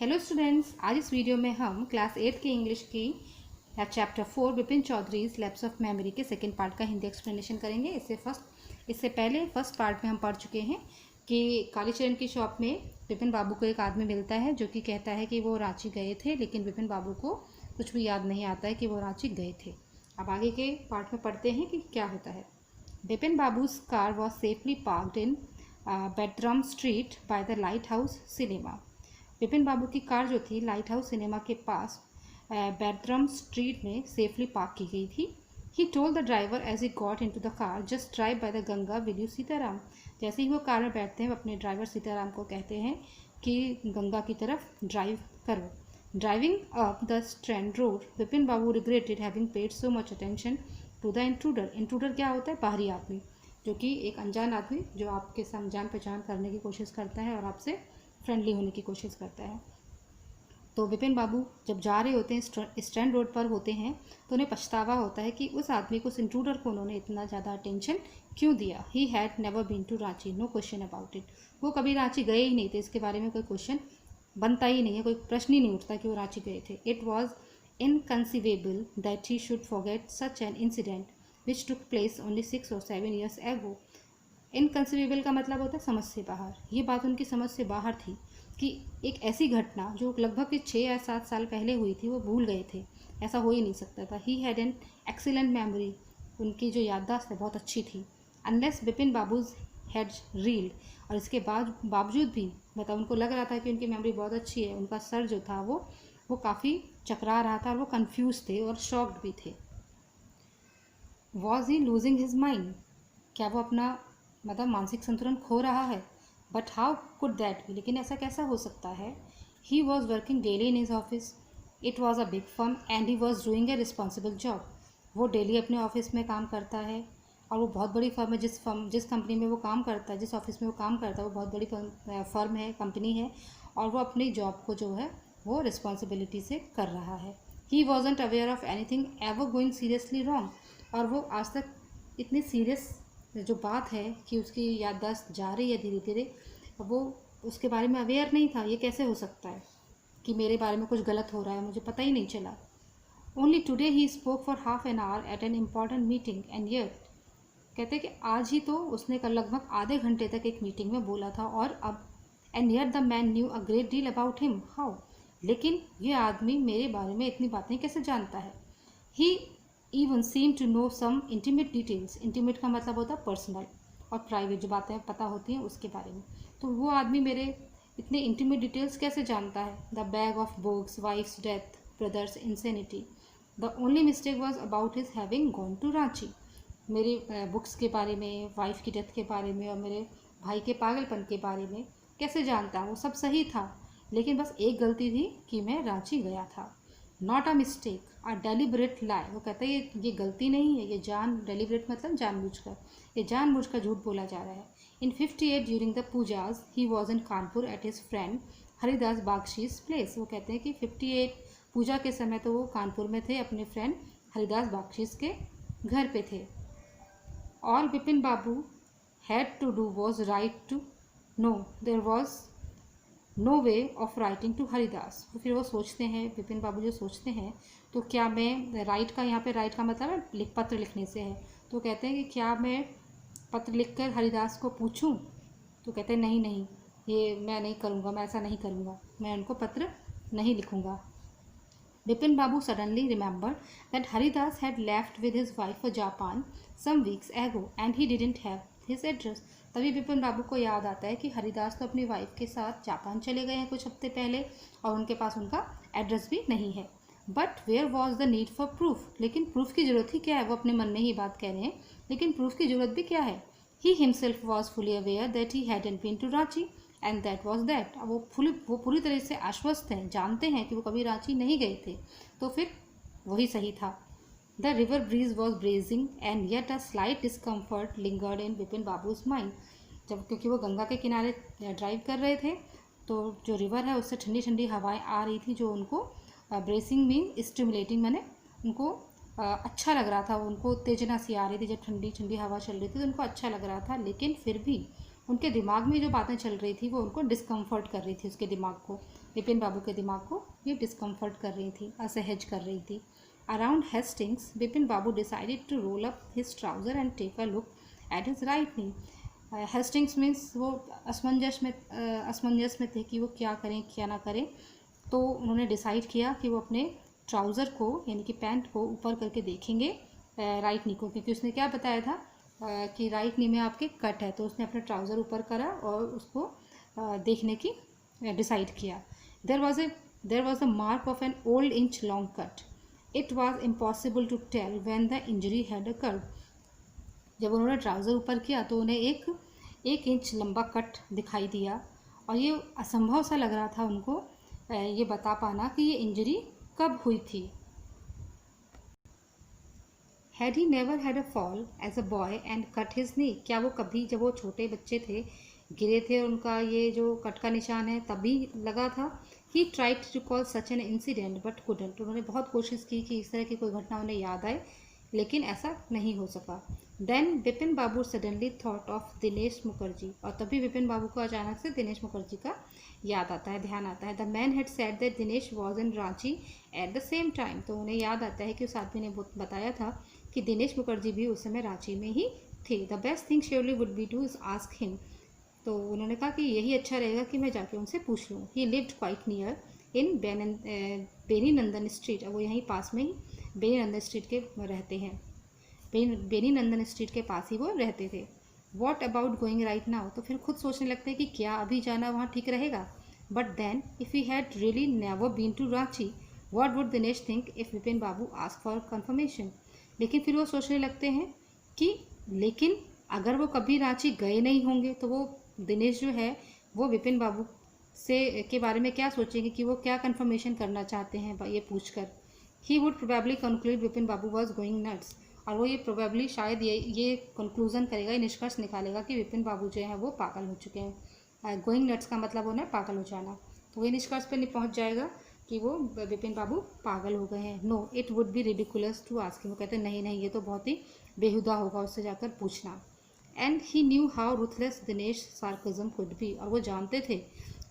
Hello students, आज इस video में हम क्लास 8 की इंग्लिश की chapter 4 Vipin Chaudhary's lapse of memory के सेकंड पार्ट का हिंदी एक्सप्लेनेशन करेंगे। इससे पहले फर्स्ट पार्ट में हम पढ़ चुके हैं कि कालीचरण की शॉप में विपिन बाबू को एक आदमी मिलता है जो कि कहता है कि वो रांची गए थे, लेकिन विपिन बाबू को कुछ भी याद नहीं आता है कि वो रांची गए थे। अब आगे के पार्ट में पढ़ते हैं कि क्या होता है। Vipin बाबू's car was safely parked in Bertram Street by the Lighthouse Cinema। Vipin बाबू की कार जो थी लाइट हाउस सिनेमा के पास बैरत्रम स्ट्रीट में सेफली पार्क की गई थी। He told the driver as he got into the car, just drive by the Ganga will you Sitaram. जैसे ही वो कार में बैठते हैं, अपने ड्राइवर सीताराम को कहते हैं कि गंगा की तरफ ड्राइव करो। Driving up the Strand road, Vipin Babu regretted having paid so much attention to the intruder. Intruder क्या होता है? बाहरी आदमी, जो कि एक अनजान आदमी जो आपके साथ जान पहचान करने की कोशिश करता है और आपसे फ्रेंडली होने की कोशिश करता है। तो विपिन बाबू जब जा रहे होते हैं, स्टैंड रोड पर होते हैं, तो उन्हें पछतावा होता है कि उस आदमी को, उस इंट्रूडर को उन्होंने इतना ज़्यादा अटेंशन क्यों दिया। He had never been to Ranchi, no question about it. वो कभी रांची गए ही नहीं थे, इसके बारे में कोई क्वेश्चन बनता ही नहीं है, कोई प्रश्न ही नहीं उठता कि वो रांची गए थे। It was inconceivable that he should forget such an incident which took place only 6 or 7 years ago। Inconceivable का मतलब होता है समझ से बाहर। ये बात उनकी समझ से बाहर थी कि एक ऐसी घटना जो लगभग 6 या 7 साल पहले हुई थी, वो भूल गए थे। ऐसा हो ही नहीं सकता था। He had an excellent memory, उनकी जो याददाश्त है बहुत अच्छी थी। Unless Vipin babus had reeled, और इसके बावजूद भी मतलब उनको लग रहा था कि उनकी मेमोरी बहुत अच्छी है, उनका सर जो था वो काफ़ी चकरा रहा था और वो कन्फ्यूज थे और शॉक्ड भी थे। Was he losing his mind, क्या वो अपना मतलब मानसिक संतुलन खो रहा है? But how could that be, लेकिन ऐसा कैसा हो सकता है? He was working daily in his office, it was a big firm and he was doing a responsible job. वो डेली अपने ऑफिस में काम करता है और वो बहुत बड़ी फर्म है। जिस कंपनी में वो काम करता है, जिस ऑफिस में वो काम करता है, वो बहुत बड़ी फर्म है, कंपनी है, और वो अपनी जॉब को जो है वो रिस्पॉन्सिबिलिटी से कर रहा है। He wasn't aware of anything ever going seriously wrong, और वो आज तक इतनी सीरियस जो बात है कि उसकी याददाश्त जा रही है धीरे धीरे, वो उसके बारे में अवेयर नहीं था। ये कैसे हो सकता है कि मेरे बारे में कुछ गलत हो रहा है, मुझे पता ही नहीं चला। Only today he spoke for half an hour at an important meeting and yet, कहते हैं कि आज ही तो उसने कल लगभग आधे घंटे तक एक मीटिंग में बोला था, और अब and yet the man new a great deal about him. How, लेकिन ये आदमी मेरे बारे में इतनी बातें कैसे जानता है? ही even seem to know some intimate details। intimate का मतलब होता है पर्सनल और प्राइवेट, जो बातें पता होती हैं उसके बारे में। तो वो आदमी मेरे इतने इंटीमेट डिटेल्स कैसे जानता है? The bag of books, wife's death, brother's insanity, the only mistake was about his having gone to Ranchi. मेरे बुक्स के बारे में, वाइफ की डेथ के बारे में और मेरे भाई के पागलपन के बारे में कैसे जानता? वो सब सही था, लेकिन बस एक गलती थी कि मैं रांची गया था। Not a mistake, a deliberate lie. वो कहता है ये गलती नहीं है, ये डेलिबरेट मतलब जानबूझकर, ये जानबूझकर झूठ बोला जा रहा है। In 58 during the Pujas he was in Kanpur at his friend Haridas Bagchi's place. वो कहते हैं कि 58 पूजा के समय तो वो कानपुर में थे, अपने फ्रेंड हरिदास बागशीज के घर पे थे। All Vipin Babu had to do was write to no there was no way of writing to Haridas. तो फिर वो सोचते हैं, विपिन बाबू जो सोचते हैं, तो क्या मैं राइट का, यहाँ पे राइट का मतलब है पत्र लिखने से है, तो कहते हैं कि क्या मैं पत्र लिखकर हरिदास को पूछूं? तो कहते हैं नहीं नहीं, ये मैं नहीं करूँगा, मैं ऐसा नहीं करूँगा, मैं उनको पत्र नहीं लिखूँगा। विपिन बाबू suddenly remember that Haridas had left with his wife for Japan some weeks ago and he didn't have his address. तभी विपिन बाबू को याद आता है कि हरिदास तो अपनी वाइफ के साथ जापान चले गए हैं कुछ हफ्ते पहले, और उनके पास उनका एड्रेस भी नहीं है। But where was the need for proof, लेकिन प्रूफ की ज़रूरत ही क्या है? वो अपने मन में ही बात कह रहे हैं, लेकिन प्रूफ की ज़रूरत भी क्या है? He himself was fully aware that he hadn't been to Ranchi and that was that. अब वो पूरी तरह से आश्वस्त हैं, जानते हैं कि वो कभी रांची नहीं गए थे, तो फिर वही सही था। The river breeze was bracing and yet a slight discomfort lingered in Vipin Babu's mind. जब क्योंकि वो गंगा के किनारे ड्राइव कर रहे थे, तो जो रिवर है उससे ठंडी ठंडी हवाएं आ रही थी, जो उनको ब्रेसिंग मीन स्टिमुलेटिंग, माने उनको अच्छा लग रहा था, उनको उत्तेजना सी आ रही थी। जब ठंडी ठंडी हवा चल रही थी तो उनको अच्छा लग रहा था, लेकिन फिर भी उनके दिमाग में जो बातें चल रही थी वो उनको डिस्कम्फर्ट कर रही थी, उसके दिमाग को। विपिन बाबू के दिमाग को ये डिस्कम्फर्ट कर रही थी, असहज कर रही थी। Around Hastings Vipin Babu decided to roll up his trouser and take a look at his right knee. Hastings means वो असमंजस में थे कि वो क्या करें क्या ना करें, तो उन्होंने डिसाइड किया कि वो अपने ट्राउज़र को यानी कि पैंट को ऊपर करके देखेंगे राइट नी को, क्योंकि उसने क्या बताया था कि राइट नी में आपके कट है, तो उसने अपना ट्राउज़र ऊपर करा और उसको देखने की डिसाइड किया। There was a mark of an old inch long cut. It was impossible to tell when the injury had occurred. जब उन्होंने ट्राउज़र ऊपर किया तो उन्हें एक इंच लंबा कट दिखाई दिया और ये असंभव सा लग रहा था उनको ये बता पाना कि ये इंजरी कब हुई थी। Had he never had a fall as a boy and cut his knee. क्या वो कभी जब वो छोटे बच्चे थे गिरे थे, उनका ये जो कट का निशान है तभी लगा था। He tried to call such an incident but couldn't. उन्होंने बहुत कोशिश की कि इस तरह की कोई घटना उन्हें याद आए, लेकिन ऐसा नहीं हो सका। Then Vipin Babu suddenly thought of Dinesh Mukherjee. और तभी विपिन बाबू को अचानक से दिनेश मुखर्जी का याद आता है, ध्यान आता है। The man had said that Dinesh was in Ranchi at the same time. तो उन्हें याद आता है कि उस आदमी ने बताया था कि दिनेश मुखर्जी भी उस समय रांची में ही थे। The best thing surely would be to ask him. तो उन्होंने कहा कि यही अच्छा रहेगा कि मैं जाके उनसे पूछ लूँ। He lived quite near in Beni Nandan street. अब वो यहीं पास में ही बेनी नंदन स्ट्रीट के रहते हैं, बेनी नंदन स्ट्रीट के पास ही वो रहते थे। What about going right now. तो फिर खुद सोचने लगते हैं कि क्या अभी जाना वहाँ ठीक रहेगा। But then if he had really never been to Ranchi what would Dinesh think if Vipin Babu ask for confirmation. लेकिन फिर वो सोचने लगते हैं कि लेकिन अगर वो कभी रांची गए नहीं होंगे तो वो दिनेश जो है वो विपिन बाबू से के बारे में क्या सोचेंगे कि वो क्या कंफर्मेशन करना चाहते हैं ये पूछकर। He would probably conclude Vipin Babu was going nuts. और वो ये प्रोबेबली शायद ये कंक्लूजन करेगा, ये निष्कर्ष निकालेगा कि विपिन बाबू जो है वो पागल हो चुके हैं। गोइंग नट्स का मतलब होना है पागल हो जाना। तो ये निष्कर्ष पर नहीं पहुँच जाएगा कि वो विपिन बाबू पागल हो गए हैं। No it would be ridiculous to ask. वो कहते हैं नहीं नहीं, ये तो बहुत ही बेहुदा होगा उससे जाकर पूछना। And he knew how ruthless Dinesh सार्कज्म could be. और वो जानते थे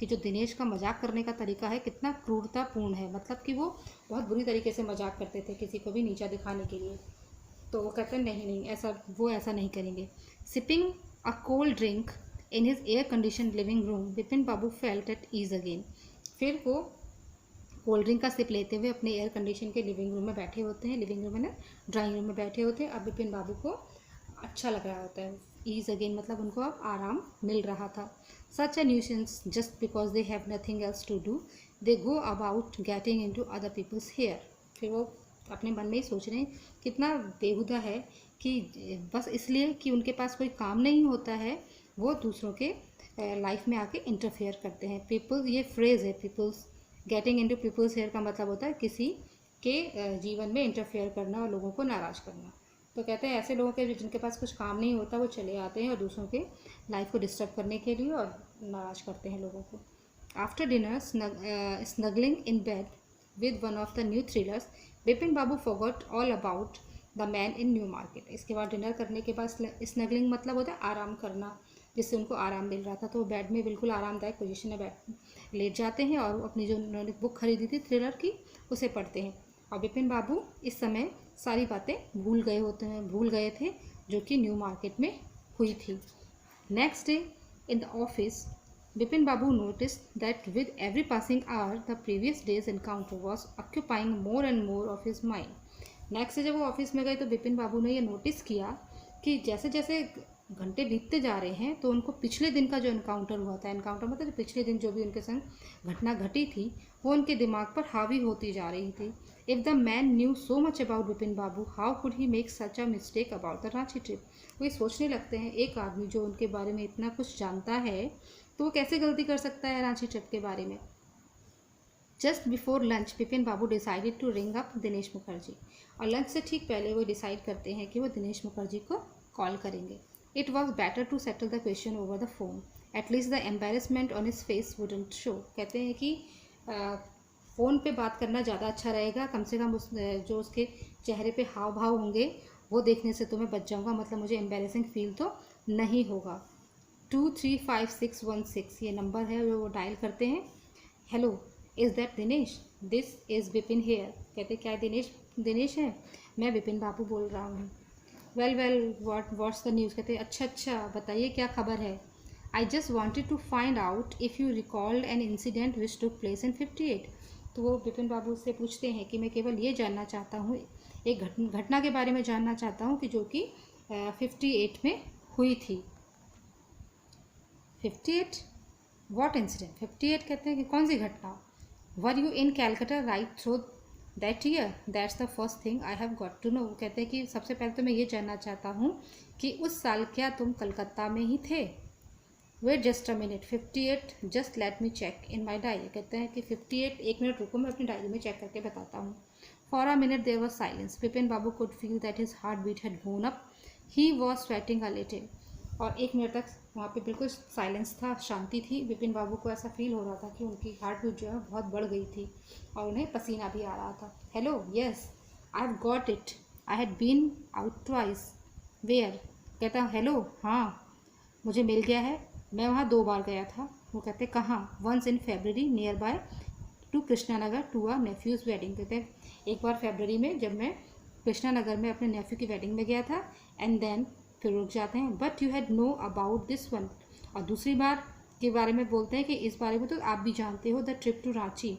कि जो दिनेश का मजाक करने का तरीका है कितना क्रूरतापूर्ण है, मतलब कि वो बहुत बुरी तरीके से मजाक करते थे किसी को भी नीचा दिखाने के लिए। तो वो कहते हैं नहीं नहीं ऐसा नहीं करेंगे। Sipping a cold drink in his air condition living room Vipin Babu felt at ease again. फिर वो कोल्ड ड्रिंक का सिप लेते हुए अपने एयर कंडीशन के लिविंग रूम में बैठे होते हैं। लिविंग रूम में ना, ड्राइंग रूम में बैठे होते हैं। अब विपिन बाबू को अच्छा लग रहा होता है। ईज अगेन मतलब उनको अब आराम मिल रहा था। Such a nuisance just because they have nothing else to do they go about getting into other people's hair. फिर वो अपने मन में ही सोच रहे हैं कितना बेहुदा है कि बस इसलिए कि उनके पास कोई काम नहीं होता है वो दूसरों के लाइफ में आके इंटरफेयर करते हैं। पीपल्स, ये फ्रेज़ है people's, getting into people's hair का मतलब होता है किसी के जीवन में इंटरफेयर करना और लोगों को नाराज़ करना। तो कहते हैं ऐसे लोगों के जिनके पास कुछ काम नहीं होता वो चले आते हैं और दूसरों के लाइफ को डिस्टर्ब करने के लिए और नाराज़ करते हैं लोगों को। After dinner snuggling in bed with one of the new thrillers Vipin babu forgot all about the man in New Market. इसके बाद डिनर करने के बाद स्नगलिंग मतलब होता है आराम करना, जिससे उनको आराम मिल रहा था। तो वो बेड में बिल्कुल आरामदायक पोजीशन में लेट जाते हैं और अपनी जो उन्होंने बुक खरीदी थी थ्रिलर की उसे पढ़ते हैं। और विपिन बाबू इस समय सारी बातें भूल गए थे जो कि न्यू मार्केट में हुई थी। Next day in the office Vipin Babu notice that with every passing hour the previous day's encounter was occupying more and more of his mind. Next day जब वो ऑफिस में गए तो विपिन बाबू ने ये नोटिस किया कि जैसे जैसे घंटे बीतते जा रहे हैं तो उनको पिछले दिन का जो एनकाउंटर हुआ था, एनकाउंटर मतलब पिछले दिन जो भी उनके संग घटना घटी थी वो उनके दिमाग पर हावी होती जा रही थी। If the man new so much about Vipin Babu how could he make such a mistake about the Ranchi trip. वो ये सोचने लगते हैं एक आदमी जो उनके बारे में इतना कुछ जानता है तो वो कैसे गलती कर सकता है रांची ट्रिप के बारे में। Just before lunch Vipin Babu decided to ring up Dinesh Mukherjee. और लंच से ठीक पहले वो डिसाइड करते हैं कि वो दिनेश मुखर्जी को कॉल करेंगे। It was better to settle the question over the phone at least the embarrassment on his face wouldn't show. कहते हैं कि फ़ोन पे बात करना ज़्यादा अच्छा रहेगा, कम से कम जो उसके चेहरे पे हाव भाव होंगे वो देखने से तो मैं बच जाऊँगा, मतलब मुझे एम्बेरसिंग फील तो नहीं होगा। 235616 ये नंबर है जो वो डायल करते हैं। Hello, is that Dinesh? This is Vipin here. कहते क्या दिनेश है? मैं विपिन बाबू बोल रहा हूँ। Well what's the news? कहते अच्छा बताइए क्या खबर है। I just wanted to find out if you recalled an incident which took place in 58। तो वो विपिन बाबू से पूछते हैं कि मैं केवल ये जानना चाहता हूँ, एक घटना के बारे में जानना चाहता हूँ कि जो कि 58 में हुई थी। 58? What incident? 58 कहते हैं कि कौन सी घटना? Were you in Calcutta right through that year? That's the first thing I have got to know. कहते हैं कि सबसे पहले तो मैं ये जानना चाहता हूँ कि उस साल क्या तुम कलकत्ता में ही थे? Wait just a minute, 58, just let me check in my diary. कहते हैं कि 58, एक मिनट रुको, मैं अपनी डायरी में चेक करके बताता हूँ। For a minute there was silence. Vipin Babu could feel that his heart beat had gone up, he was sweating a little. और एक मिनट तक वहाँ पे बिल्कुल साइलेंस था, शांति थी। विपिन बाबू को ऐसा फील हो रहा था कि उनकी हार्ट बीट जो है बहुत बढ़ गई थी और उन्हें पसीना भी आ रहा था। Hello, yes I have got it, I had been out twice. Where? कहता हेलो, हाँ मुझे मिल गया है, मैं वहाँ 2 बार गया था। वो कहते कहाँ? Once in February nearby to Krishnanagar to a nephew's wedding. कहते एक बार फेबररी में जब मैं कृष्णानगर में अपने नेफ्यू की वेडिंग में गया था, एंड देन फिर रुक जाते हैं। But you had know about this one. और दूसरी बार के बारे में बोलते हैं कि इस बारे में तो आप भी जानते हो, द ट्रिप टू रांची।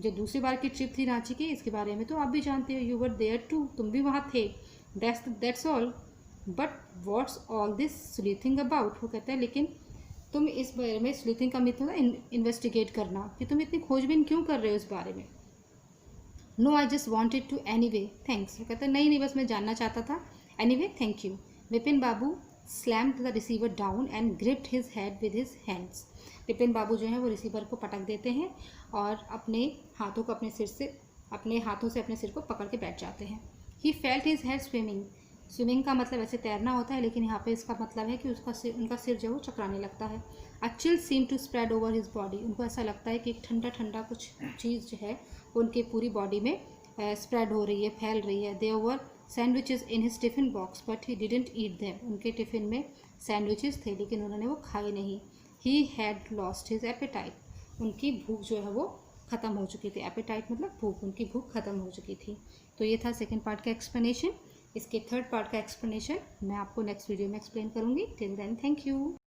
जो दूसरी बार की ट्रिप थी रांची की, इसके बारे में तो आप भी जानते हो, यू वर देयर टू, तुम भी वहाँ थे। That's all. But what's all this sleuthing about? वो कहते हैं लेकिन तुम इस बारे में स्लीथिंग का मतलब इन्वेस्टिगेट करना, कि तुम इतनी खोजबीन क्यों कर रहे हो इस बारे में? No I just wanted to anyway thanks. वो कहते हैं नहीं बस मैं जानना चाहता था, anyway thank you. Vipin babu slammed the receiver down and gripped his head with his hands. Vipin babu जो है वो रिसीवर को पटक देते हैं और अपने हाथों को अपने हाथों से अपने सिर को पकड़ के बैठ जाते हैं। He felt his head swimming. Swimming का मतलब ऐसे तैरना होता है, लेकिन यहाँ पे इसका मतलब है कि उनका सिर जो है वो चकराने लगता है। A chill seem to spread over his body. उनको ऐसा लगता है कि एक ठंडा ठंडा कुछ चीज़ जो है उनके पूरी बॉडी में स्प्रेड हो रही है, फैल रही है। There were sandwiches in his tiffin box but he didn't eat them. उनके टिफ़िन में सैंडविचेस थे लेकिन उन्होंने वो खाए नहीं। He had lost his appetite. उनकी भूख जो है वो ख़त्म हो चुकी थी। एपेटाइट मतलब भूख, उनकी भूख ख़त्म हो चुकी थी। तो ये था सेकेंड पार्ट का एक्सप्लेनेशन। इसके थर्ड पार्ट का एक्सप्लेनेशन मैं आपको नेक्स्ट वीडियो में एक्सप्लेन करूँगी। Till then thank you.